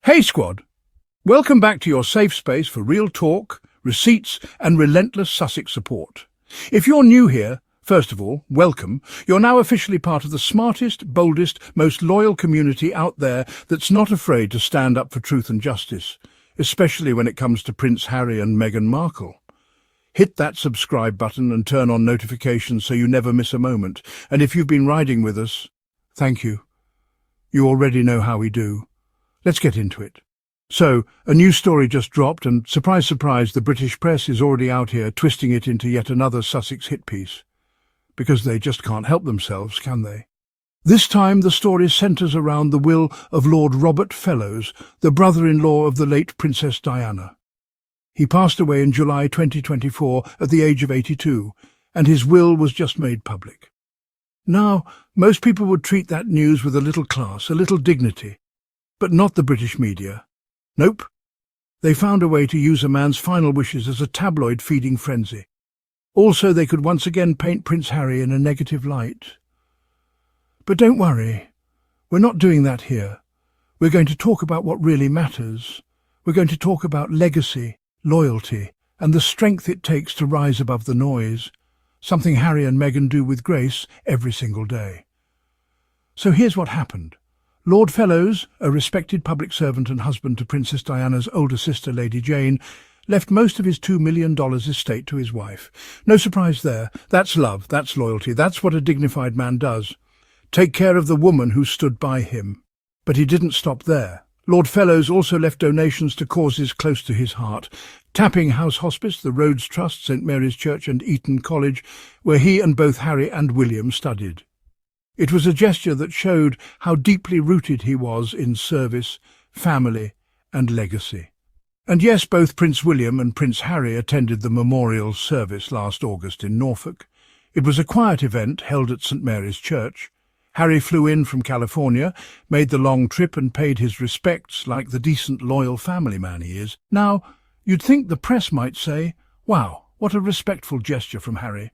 Hey squad, welcome back to your safe space for real talk, receipts and relentless Sussex support. If you're new here, first of all, welcome. You're now officially part of the smartest, boldest, most loyal community out there that's not afraid to stand up for truth and justice, especially when it comes to Prince Harry and Meghan Markle. Hit that subscribe button and turn on notifications so you never miss a moment. And if you've been riding with us, thank you. You already know how we do. Let's get into it. So, a new story just dropped and, surprise, surprise, the British press is already out here twisting it into yet another Sussex hit piece. Because they just can't help themselves, can they? This time the story centres around the will of Lord Robert Fellowes, the brother-in-law of the late Princess Diana. He passed away in July 2024 at the age of 82, and his will was just made public. Now, most people would treat that news with a little class, a little dignity. But not the British media. Nope. They found a way to use a man's final wishes as a tabloid feeding frenzy. Also, they could once again paint Prince Harry in a negative light. But don't worry, we're not doing that here. We're going to talk about what really matters. We're going to talk about legacy, loyalty, and the strength it takes to rise above the noise, something Harry and Meghan do with grace every single day. So here's what happened. Lord Fellowes, a respected public servant and husband to Princess Diana's older sister, Lady Jane, left most of his $2 million estate to his wife. No surprise there. That's love, that's loyalty, that's what a dignified man does. Take care of the woman who stood by him. But he didn't stop there. Lord Fellowes also left donations to causes close to his heart. Tapping House Hospice, the Rhodes Trust, St Mary's Church and Eton College, where he and both Harry and William studied. It was a gesture that showed how deeply rooted he was in service, family and legacy. And yes, both Prince William and Prince Harry attended the memorial service last August in Norfolk. It was a quiet event held at St Mary's Church. Harry flew in from California, made the long trip and paid his respects like the decent, loyal family man he is. Now, you'd think the press might say, wow, what a respectful gesture from Harry,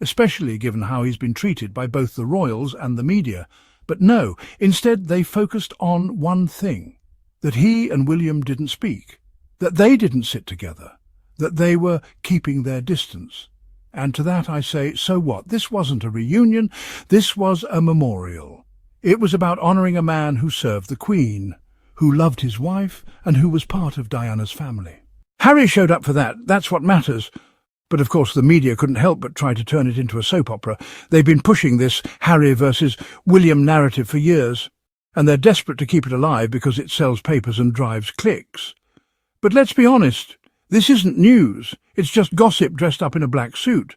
especially given how he's been treated by both the royals and the media. But no, instead they focused on one thing, that he and William didn't speak, that they didn't sit together, that they were keeping their distance. And to that I say, so what? This wasn't a reunion, this was a memorial. It was about honouring a man who served the Queen, who loved his wife and who was part of Diana's family. Harry showed up for that, that's what matters. But of course the media couldn't help but try to turn it into a soap opera. They've been pushing this Harry versus William narrative for years, and they're desperate to keep it alive because it sells papers and drives clicks. But let's be honest, this isn't news. It's just gossip dressed up in a black suit.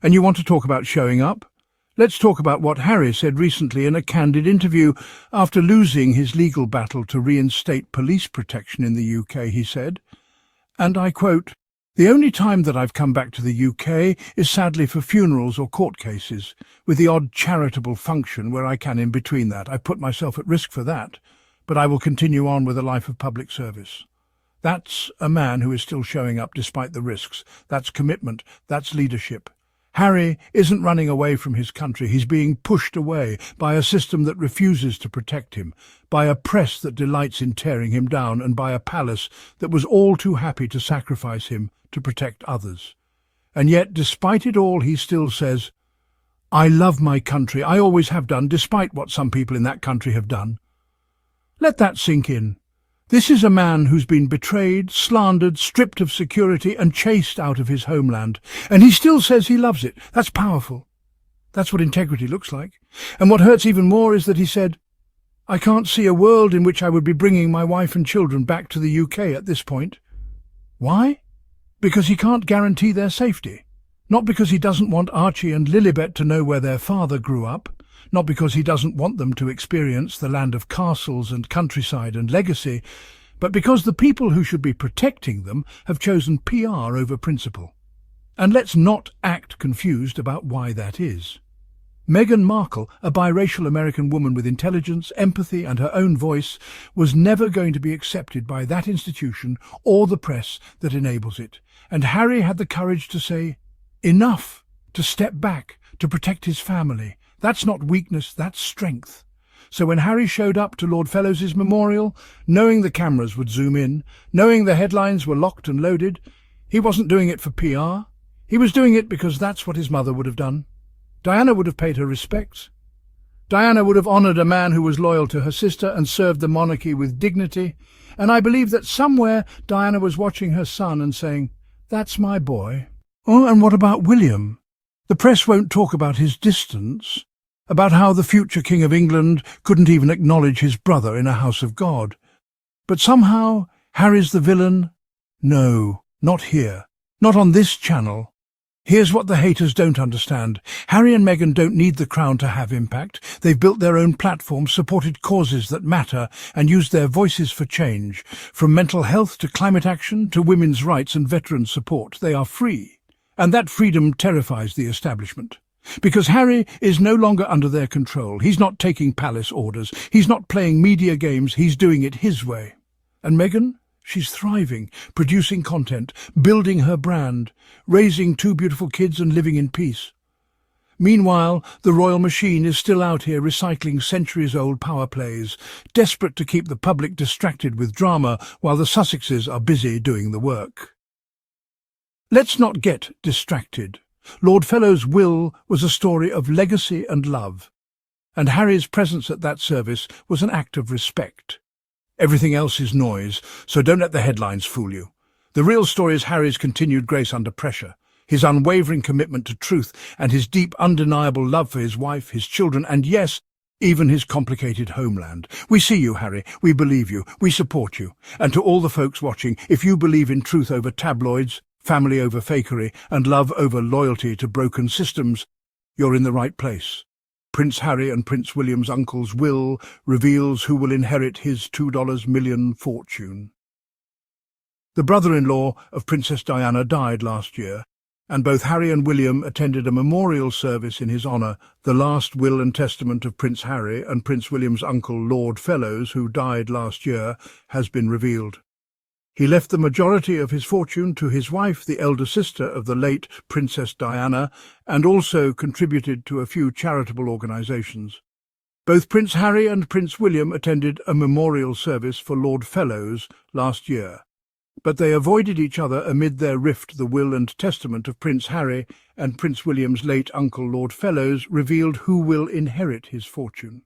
And you want to talk about showing up? Let's talk about what Harry said recently in a candid interview after losing his legal battle to reinstate police protection in the UK, he said, and I quote, "The only time that I've come back to the UK is sadly for funerals or court cases, with the odd charitable function where I can in between that. I put myself at risk for that, but I will continue on with a life of public service." That's a man who is still showing up despite the risks. That's commitment. That's leadership. Harry isn't running away from his country. He's being pushed away by a system that refuses to protect him, by a press that delights in tearing him down, and by a palace that was all too happy to sacrifice him to protect others. And yet, despite it all, he still says, "I love my country. I always have done, despite what some people in that country have done." Let that sink in. This is a man who's been betrayed, slandered, stripped of security and chased out of his homeland. And he still says he loves it. That's powerful. That's what integrity looks like. And what hurts even more is that he said, "I can't see a world in which I would be bringing my wife and children back to the UK at this point." Why? Because he can't guarantee their safety. Not because he doesn't want Archie and Lilibet to know where their father grew up. Not because he doesn't want them to experience the land of castles and countryside and legacy, but because the people who should be protecting them have chosen PR over principle. And let's not act confused about why that is. Meghan Markle, a biracial American woman with intelligence, empathy and her own voice, was never going to be accepted by that institution or the press that enables it. And Harry had the courage to say, enough, to step back, to protect his family. That's not weakness, that's strength. So when Harry showed up to Lord Fellowes's memorial, knowing the cameras would zoom in, knowing the headlines were locked and loaded, he wasn't doing it for PR. He was doing it because that's what his mother would have done. Diana would have paid her respects. Diana would have honoured a man who was loyal to her sister and served the monarchy with dignity, and I believe that somewhere Diana was watching her son and saying, "That's my boy." Oh, and what about William? The press won't talk about his distance, about how the future King of England couldn't even acknowledge his brother in a house of God. But somehow, Harry's the villain? No, not here. Not on this channel. Here's what the haters don't understand. Harry and Meghan don't need the crown to have impact. They've built their own platform, supported causes that matter, and used their voices for change. From mental health to climate action to women's rights and veteran support, they are free. And that freedom terrifies the establishment. Because Harry is no longer under their control. He's not taking palace orders. He's not playing media games. He's doing it his way. And Meghan? She's thriving, producing content, building her brand, raising two beautiful kids and living in peace. Meanwhile, the royal machine is still out here recycling centuries-old power plays, desperate to keep the public distracted with drama while the Sussexes are busy doing the work. Let's not get distracted. Lord Fellowes' will was a story of legacy and love, and Harry's presence at that service was an act of respect. Everything else is noise, so don't let the headlines fool you. The real story is Harry's continued grace under pressure, his unwavering commitment to truth, and his deep, undeniable love for his wife, his children, and yes, even his complicated homeland. We see you, Harry. We believe you. We support you. And to all the folks watching, if you believe in truth over tabloids, family over fakery, and love over loyalty to broken systems, you're in the right place. Prince Harry and Prince William's uncle's will reveals who will inherit his $2 million fortune. The brother-in-law of Princess Diana died last year, and both Harry and William attended a memorial service in his honour. The last will and testament of Prince Harry and Prince William's uncle Lord Fellowes, who died last year, has been revealed. He left the majority of his fortune to his wife, the elder sister of the late Princess Diana, and also contributed to a few charitable organisations. Both Prince Harry and Prince William attended a memorial service for Lord Fellowes last year, but they avoided each other amid their rift. The will and testament of Prince Harry and Prince William's late uncle Lord Fellowes revealed who will inherit his fortune.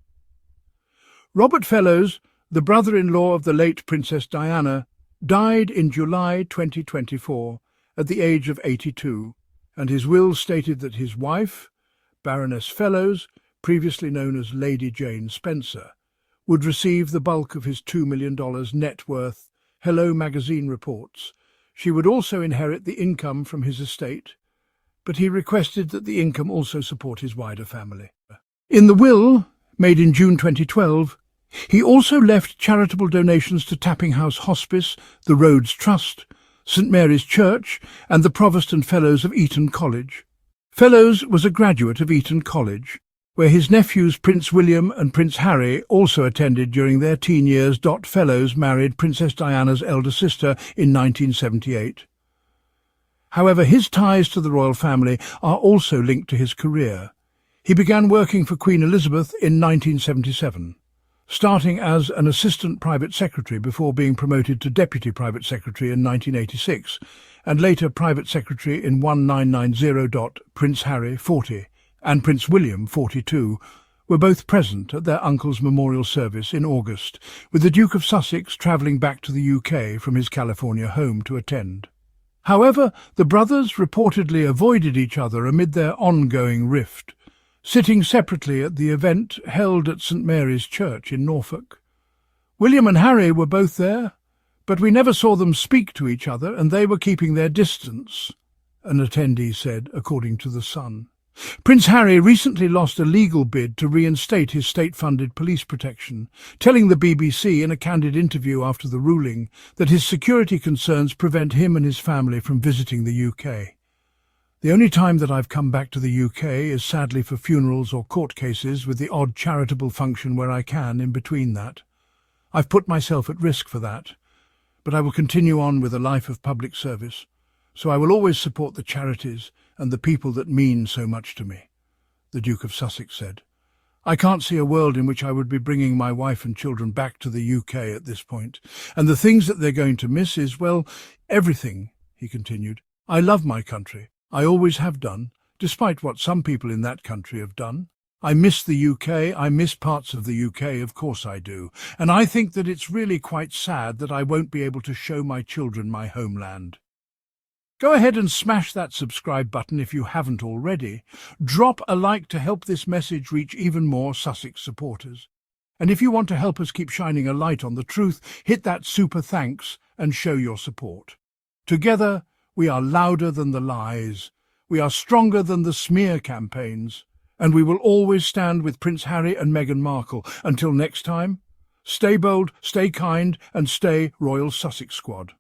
Robert Fellowes, the brother-in-law of the late Princess Diana, died in July 2024 at the age of 82, and his will stated that his wife, Baroness Fellowes, previously known as Lady Jane Spencer, would receive the bulk of his $2 million net worth. Hello magazine reports. She would also inherit the income from his estate, but he requested that the income also support his wider family. In the will, made in June 2012, he also left charitable donations to Tapping House Hospice, the Rhodes Trust, St Mary's Church, and the Provost and Fellows of Eton College. Fellowes was a graduate of Eton College, where his nephews Prince William and Prince Harry also attended during their teen years. Fellowes married Princess Diana's elder sister in 1978. However, his ties to the royal family are also linked to his career. He began working for Queen Elizabeth in 1977. Starting as an assistant private secretary before being promoted to deputy private secretary in 1986, and later private secretary in 1990. Prince Harry, 40, and Prince William, 42, were both present at their uncle's memorial service in August, with the Duke of Sussex travelling back to the UK from his California home to attend. However, the brothers reportedly avoided each other amid their ongoing rift, sitting separately at the event held at St Mary's Church in Norfolk. William and Harry were both there, but we never saw them speak to each other, and they were keeping their distance, an attendee said, according to The Sun. Prince Harry recently lost a legal bid to reinstate his state-funded police protection, telling the BBC in a candid interview after the ruling that his security concerns prevent him and his family from visiting the UK. The only time that I've come back to the UK is sadly for funerals or court cases, with the odd charitable function where I can in between that. I've put myself at risk for that, but I will continue on with a life of public service, so I will always support the charities and the people that mean so much to me, the Duke of Sussex said. I can't see a world in which I would be bringing my wife and children back to the UK at this point. And the things that they're going to miss is, well, everything," he continued. "I love my country. I always have done, despite what some people in that country have done. I miss the UK, I miss parts of the UK, of course I do. And I think that it's really quite sad that I won't be able to show my children my homeland." Go ahead and smash that subscribe button if you haven't already. Drop a like to help this message reach even more Sussex supporters. And if you want to help us keep shining a light on the truth, hit that super thanks and show your support. Together, we are louder than the lies. We are stronger than the smear campaigns. And we will always stand with Prince Harry and Meghan Markle. Until next time, stay bold, stay kind, and stay Royal Sussex Squad.